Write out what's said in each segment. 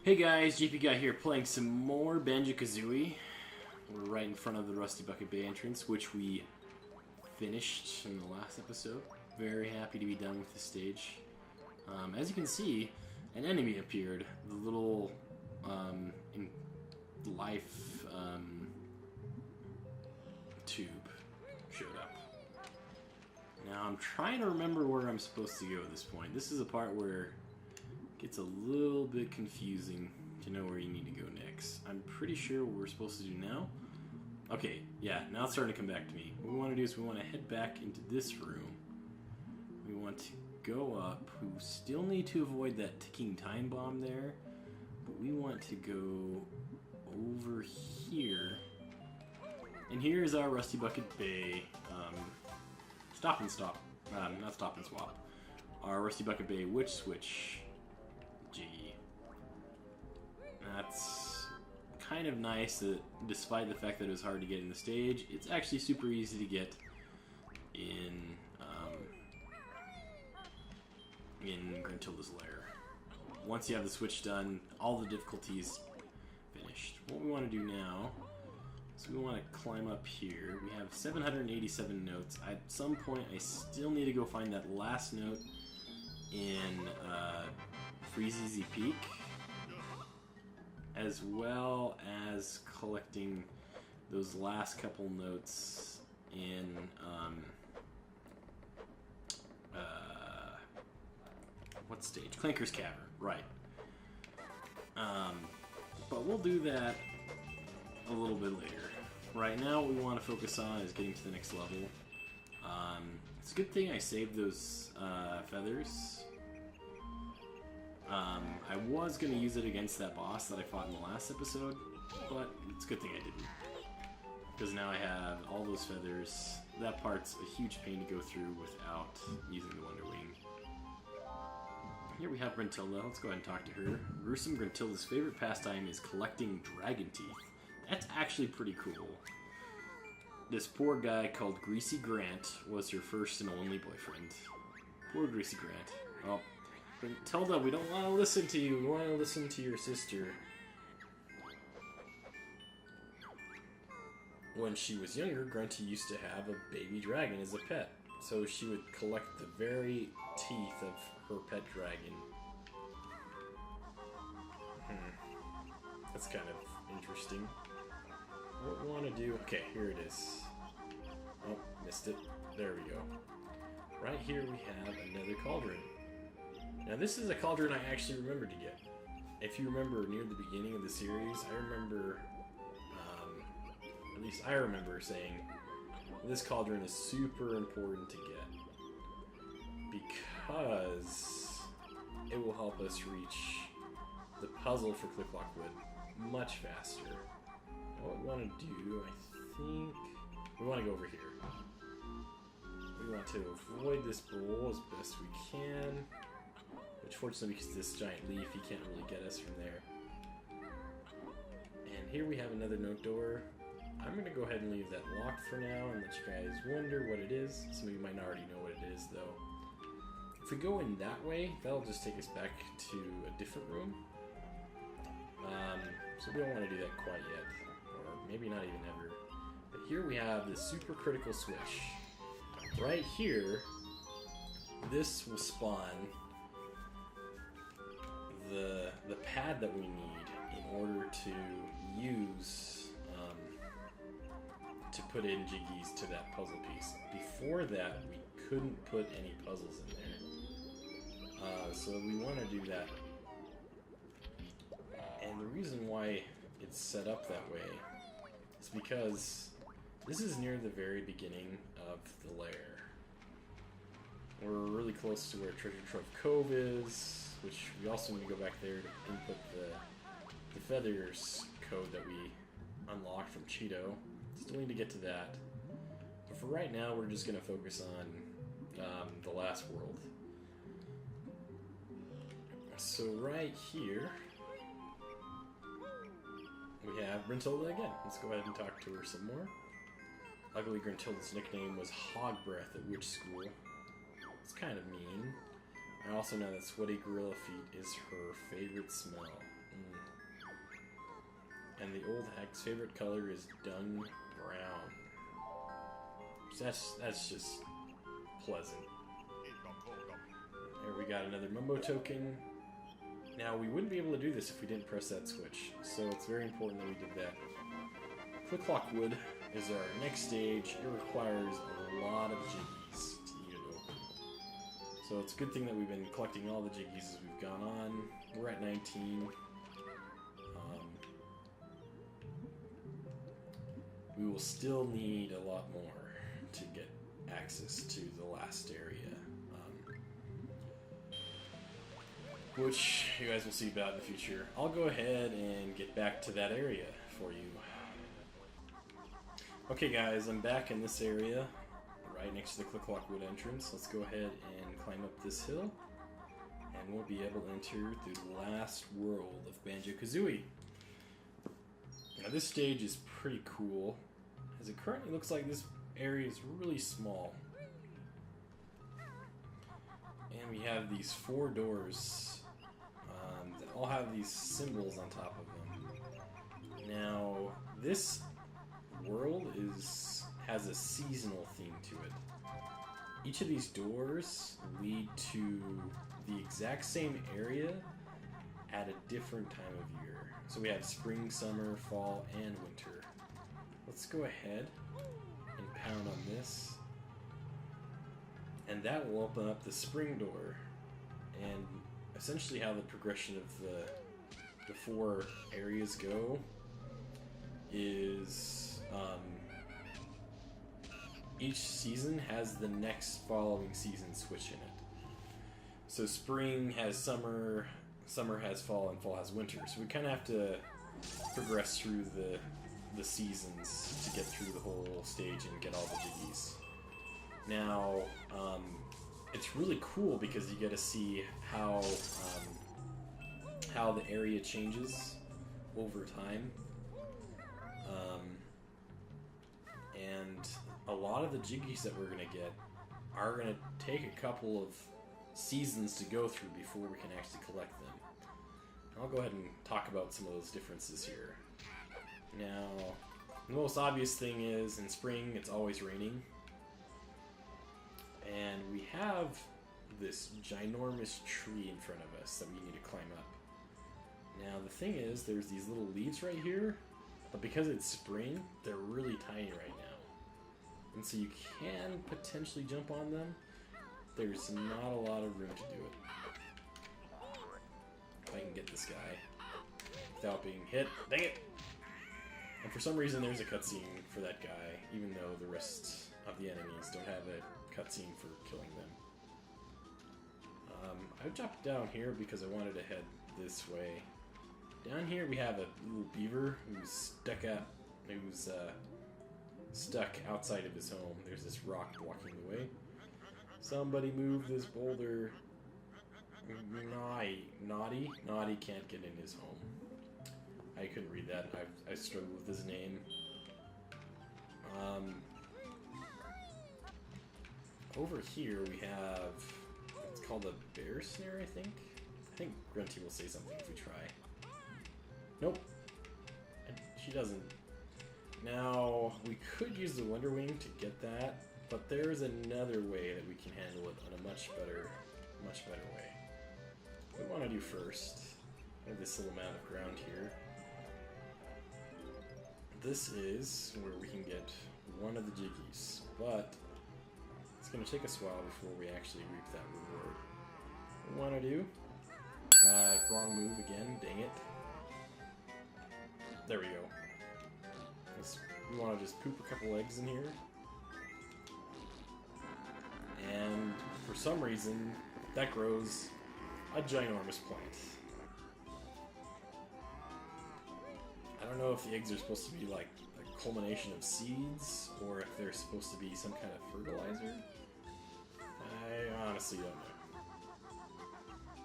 Hey guys, JP Guy here playing some more Banjo-Kazooie. We're right in front of the Rusty Bucket Bay entrance, which we finished in the last episode. Very happy to be done with this stage. As you can see, an enemy appeared. The little life tube showed up. Now I'm trying to remember where I'm supposed to go at this point. This is a part where it's a little bit confusing to know where you need to go next. I'm pretty sure what we're supposed to do now. Okay, yeah, now it's starting to come back to me. What we want to do is we want to head back into this room. We want to go up. We still need to avoid that ticking time bomb there. But we want to go over here. And here is our Rusty Bucket Bay stop and stop. Not stop and swap. Our Rusty Bucket Bay witch switch. G. That's kind of nice that despite the fact that it was hard to get in the stage, it's actually super easy to get in Gruntilda's lair. Once you have the switch done, all the difficulties finished. What we want to do now is we want to climb up here. We have 787 notes. At some point I still need to go find that last note in Freezy Peak, as well as collecting those last couple notes in what stage? Clanker's Cavern, right. But we'll do that a little bit later. Right now what we want to focus on is getting to the next level. It's a good thing I saved those feathers. I was going to use it against that boss that I fought in the last episode, but it's a good thing I didn't. Because now I have all those feathers. That part's a huge pain to go through without using the Wonder Wing. Here we have Gruntilda. Let's go ahead and talk to her. Gruesome Gruntilda's favorite pastime is collecting dragon teeth. That's actually pretty cool. This poor guy called Greasy Grant was her first and only boyfriend. Poor Greasy Grant. Oh. Gruntilda, we don't want to listen to you. We want to listen to your sister. When she was younger, Grunty used to have a baby dragon as a pet. So she would collect the very teeth of her pet dragon. That's kind of interesting. What we want to do... Okay, here it is. Oh, missed it. There we go. Right here we have another cauldron. Now this is a cauldron I actually remembered to get. If you remember near the beginning of the series, I remember, at least I remember saying, this cauldron is super important to get. Because it will help us reach the puzzle for Click Lock Wood much faster. Now what we want to do, I think, we want to go over here. We want to avoid this bowl as best we can. Which, fortunately, because this giant leaf, he can't really get us from there. And here we have another note door. I'm going to go ahead and leave that locked for now and let you guys wonder what it is. Some of you might already know what it is, though. If we go in that way, that'll just take us back to a different room. So we don't want to do that quite yet. Or maybe not even ever. But here we have the super critical switch. Right here, this will spawn the pad that we need in order to use to put in jiggies to that puzzle piece. Before that, we couldn't put any puzzles in there. So we want to do that. And the reason why it's set up that way is because this is near the very beginning of the lair. We're really close to where Treasure Trove Cove is, which we also need to go back there to input the feathers code that we unlocked from Cheeto. Still need to get to that. But for right now, we're just going to focus on the last world. So right here, we have Gruntilda again. Let's go ahead and talk to her some more. Ugly Gruntilda's nickname was Hog Breath at Witch School. It's kind of mean. I also know that sweaty gorilla feet is her favorite smell. And the old hack's favorite color is dun brown. So that's just pleasant. There we got another Mumbo token. Now we wouldn't be able to do this if we didn't press that switch, so it's very important that we did that. Click-Clock-Wood is our next stage. It requires a lot of jiggies to get it open. So it's a good thing that we've been collecting all the jiggies as we've gone on. We're at 19. We will still need a lot more to get access to the last area. Which you guys will see about in the future. I'll go ahead and get back to that area for you. Okay guys, I'm back in this area, right next to the Click-Clock-Wood entrance. Let's go ahead and climb up this hill, and we'll be able to enter the last world of Banjo-Kazooie. Now this stage is pretty cool, as it currently looks like this area is really small. And we have these 4 doors that all have these symbols on top of them. Now, this world has a seasonal theme to it. Each of these doors lead to the exact same area at a different time of year. So we have spring, summer, fall, and winter. Let's go ahead and pound on this. And that will open up the spring door. And essentially how the progression of the 4 areas go is each season has the next following season switch in it. So spring has summer, summer has fall, and fall has winter. So we kind of have to progress through the seasons to get through the whole stage and get all the jiggies. Now, it's really cool because you get to see how the area changes over time. And a lot of the jiggies that we're going to get are going to take a couple of seasons to go through before we can actually collect them. And I'll go ahead and talk about some of those differences here. Now, the most obvious thing is in spring it's always raining. And we have this ginormous tree in front of us that we need to climb up. Now the thing is, there's these little leaves right here, but because it's spring, they're really tiny right now. And so you can potentially jump on them. There's not a lot of room to do it. If I can get this guy without being hit. Dang it! And for some reason there's a cutscene for that guy, even though the rest of the enemies don't have a cutscene for killing them. I jumped down here because I wanted to head this way. Down here we have a little beaver who's stuck outside of his home. There's this rock blocking the way. Somebody move this boulder. Naughty can't get in his home. I couldn't read that. I struggled with his name. Over here we have, it's called a bear snare, I think. I think Grunty will say something if we try. Nope. She doesn't. Now, we could use the Wonder Wing to get that, but there's another way that we can handle it on a much better way. What we want to do first, I have this little amount of ground here. This is where we can get one of the jiggies, but it's going to take us a while before we actually reap that reward. What we want to do, wrong move again, dang it. There we go. We want to just poop a couple eggs in here. And for some reason, that grows a ginormous plant. I don't know if the eggs are supposed to be like a culmination of seeds, or if they're supposed to be some kind of fertilizer. I honestly don't know.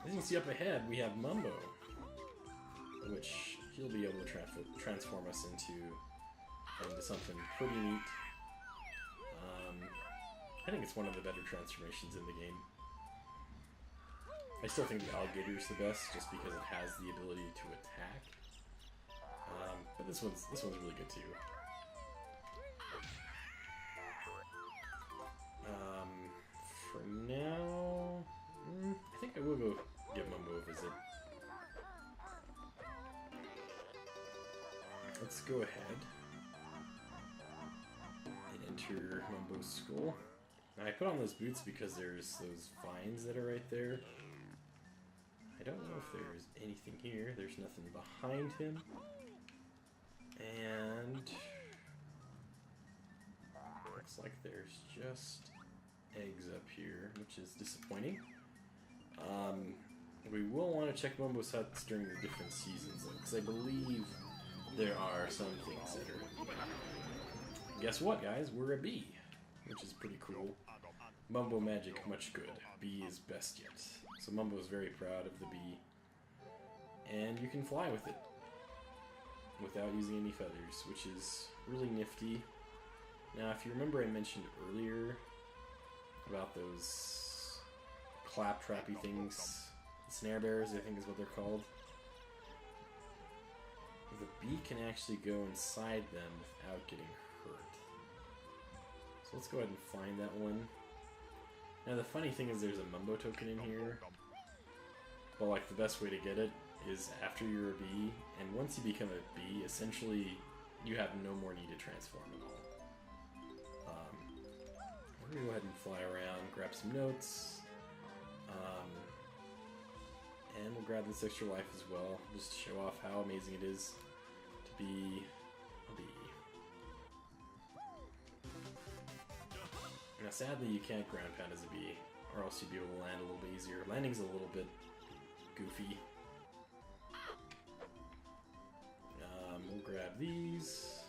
As you can see up ahead, we have Mumbo, which he'll be able to transform us into something pretty neat. I think it's one of the better transformations in the game. I still think the alligator is the best, just because it has the ability to attack This one's really good too. For now, I think I will go give Mumbo a visit. Let's go ahead and enter Mumbo's school. Now, I put on those boots because there's those vines that are right there. I don't know if there's anything here. There's nothing behind him. And looks like there's just eggs up here, which is disappointing. We will want to check Mumbo's huts during the different seasons, though, because I believe there are some things that are... Guess what, guys? We're a bee, which is pretty cool. Mumbo magic, much good. Bee is best yet. So Mumbo is very proud of the bee. And you can fly with it without using any feathers, which is really nifty. Now, if you remember, I mentioned earlier about those clap-trappy things. Snare bearers, I think is what they're called. The bee can actually go inside them without getting hurt. So let's go ahead and find that one. Now the funny thing is there's a Mumbo token in here. But like the best way to get it is after you're a bee, and once you become a bee, essentially you have no more need to transform at all. We're gonna go ahead and fly around, grab some notes. And we'll grab this extra life as well, just to show off how amazing it is to be a bee. Now sadly you can't ground pound as a bee, or else you'd be able to land a little bit easier. Landing's a little bit goofy. We'll grab these.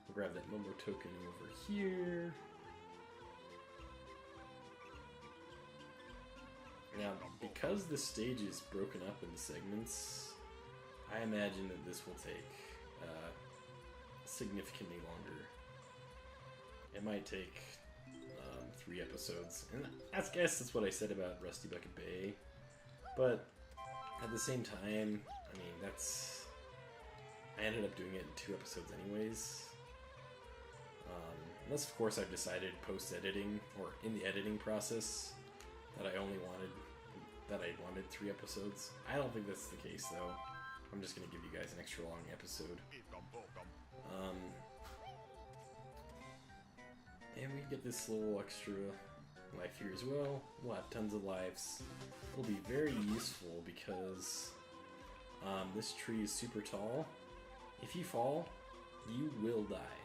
We'll grab that Mumbo token over here. Now, because the stage is broken up into segments, I imagine that this will take significantly longer. It might take 3 episodes, and I guess that's what I said about Rusty Bucket Bay. But at the same time, I mean, I ended up doing it in 2 episodes anyways. Unless, of course, I've decided post-editing, or in the editing process, that I wanted 3 episodes. I don't think that's the case, though. I'm just going to give you guys an extra long episode. And we get this little extra life here as well. We'll have tons of lives. It'll be very useful because this tree is super tall. If you fall, you will die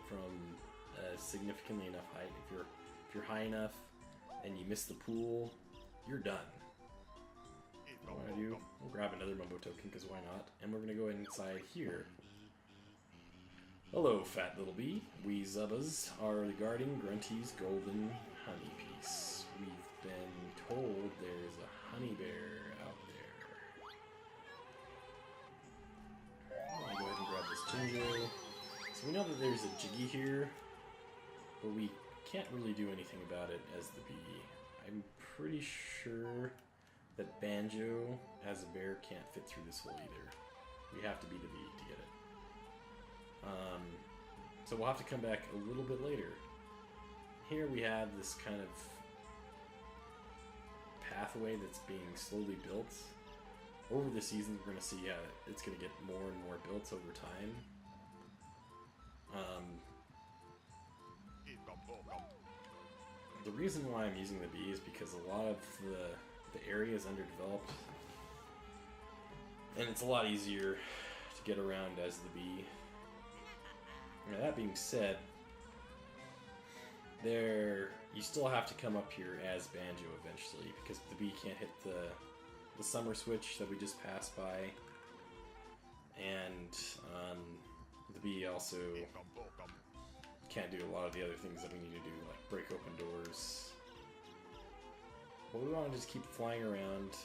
from a significantly enough height. If you're high enough and you miss the pool, you're done. What do I do? We'll grab another Mumbo token, because why not? And we're going to go inside here. Hello, fat little bee. We Zubbas are guarding Grunty's golden honey piece. We've been told there's a honey bear out there. I'll go ahead and grab this Jinjo. So we know that there's a Jiggy here, but we can't really do anything about it as the bee. I'm pretty sure that Banjo, as a bear, can't fit through this hole either. We have to be the bee to get it. So we'll have to come back a little bit later. Here we have this kind of pathway that's being slowly built. Over the seasons, we're going to see how it's going to get more and more built over time. The reason why I'm using the bee is because a lot of the area is underdeveloped, and it's a lot easier to get around as the bee. Now, that being said, you still have to come up here as Banjo eventually, because the bee can't hit the summer switch that we just passed by, and the bee also can't do a lot of the other things that we need to do, like break open doors. But we want to just keep flying around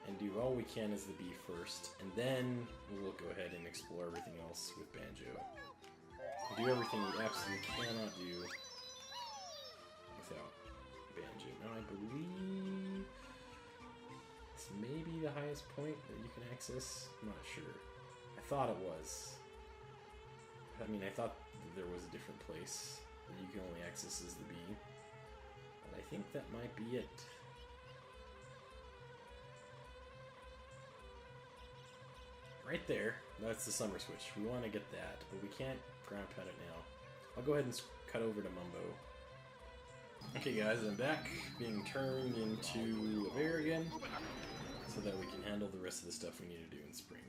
and do all we can as the bee first, and then we'll go ahead and explore everything else with Banjo. Do everything we absolutely cannot do without Banjo. Now I believe this may be the highest point that you can access. I'm not sure. I thought it was. I mean, I thought there was a different place that you can only access as the bee. But I think that might be it. Right there, that's the summer switch. We want to get that, but we can't ground pound it now. I'll go ahead and cut over to Mumbo. Okay guys, I'm back, being turned into a bear again, so that we can handle the rest of the stuff we need to do in spring.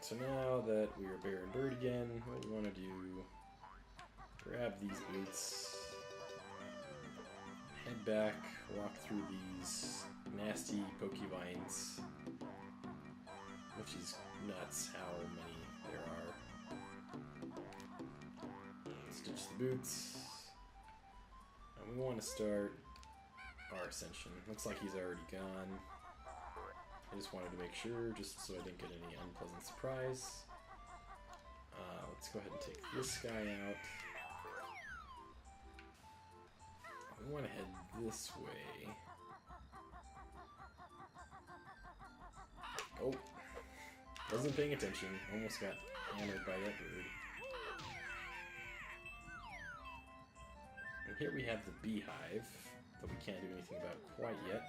So now that we are bear and bird again, what we want to do, grab these boots, head back, walk through these nasty pokey vines, which is nuts how many there are. Stitch the boots, and we want to start our ascension. Looks like he's already gone. I just wanted to make sure, just so I didn't get any unpleasant surprise. Let's go ahead and take this guy out. We want to head this way. Oh, wasn't paying attention. Almost got hammered by that bird. And here we have the beehive that we can't do anything about quite yet.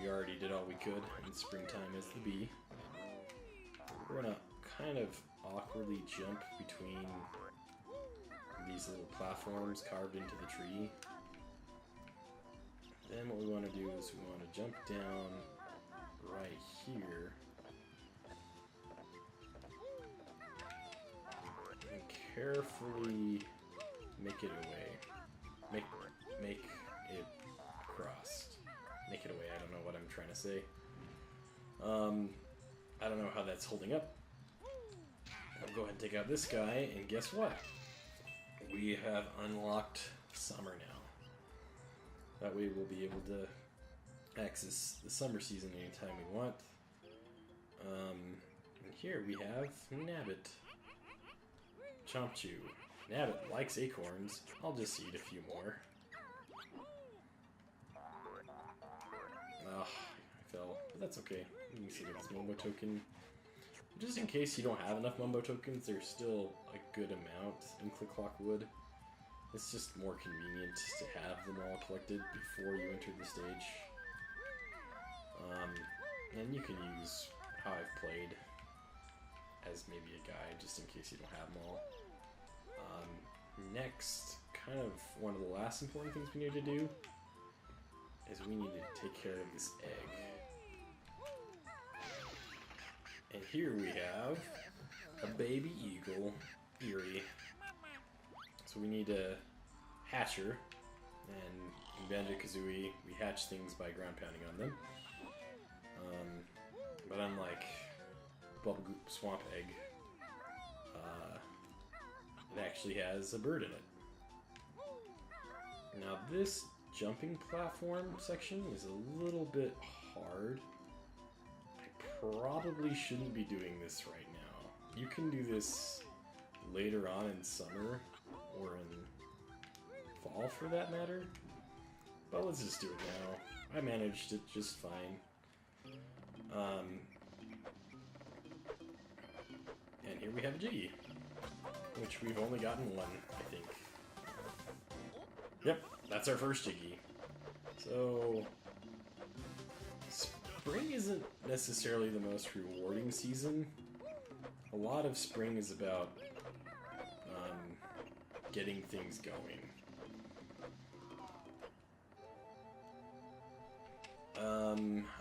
We already did all we could in springtime as the bee. We're gonna kind of awkwardly jump between these little platforms carved into the tree. Then what we want to do is we want to jump down right here and carefully make it away. Make it across. Make it away. I don't know what I'm trying to say. I don't know how that's holding up. I'll go ahead and take out this guy, and guess what? We have unlocked summer now. That way we'll be able to access the summer season anytime we want. And here we have Nabbit. Chompchew. Nabbit likes acorns. I'll just eat a few more. Ah, I fell, but that's okay. You can see this Mumbo token. Just in case you don't have enough Mumbo tokens, there's still a good amount in Click-Clock Wood. It's just more convenient to have them all collected before you enter the stage. And you can use how I've played as maybe a guide, just in case you don't have them all. Next, kind of one of the last important things we need to do is we need to take care of this egg. And here we have a baby eagle, Eerie. So we need to hatch her, and in Banjo-Kazooie, we hatch things by ground pounding on them. But unlike Bubblegoop Swamp Egg, it actually has a bird in it. Now this jumping platform section is a little bit hard. I probably shouldn't be doing this right now. You can do this later on in summer, or in fall for that matter. But let's just do it now. I managed it just fine. And here we have Jiggy, which we've only gotten one, I think. Yep, that's our first Jiggy. So, spring isn't necessarily the most rewarding season. A lot of spring is about getting things going.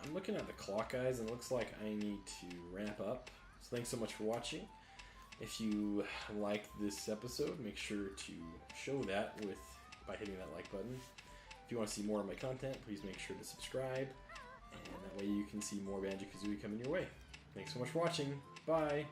I'm looking at the clock, guys, and it looks like I need to ramp up. So thanks so much for watching. If you liked this episode, make sure to show that by hitting that like button. If you want to see more of my content, please make sure to subscribe, and that way you can see more Banjo-Kazooie coming your way. Thanks so much for watching. Bye!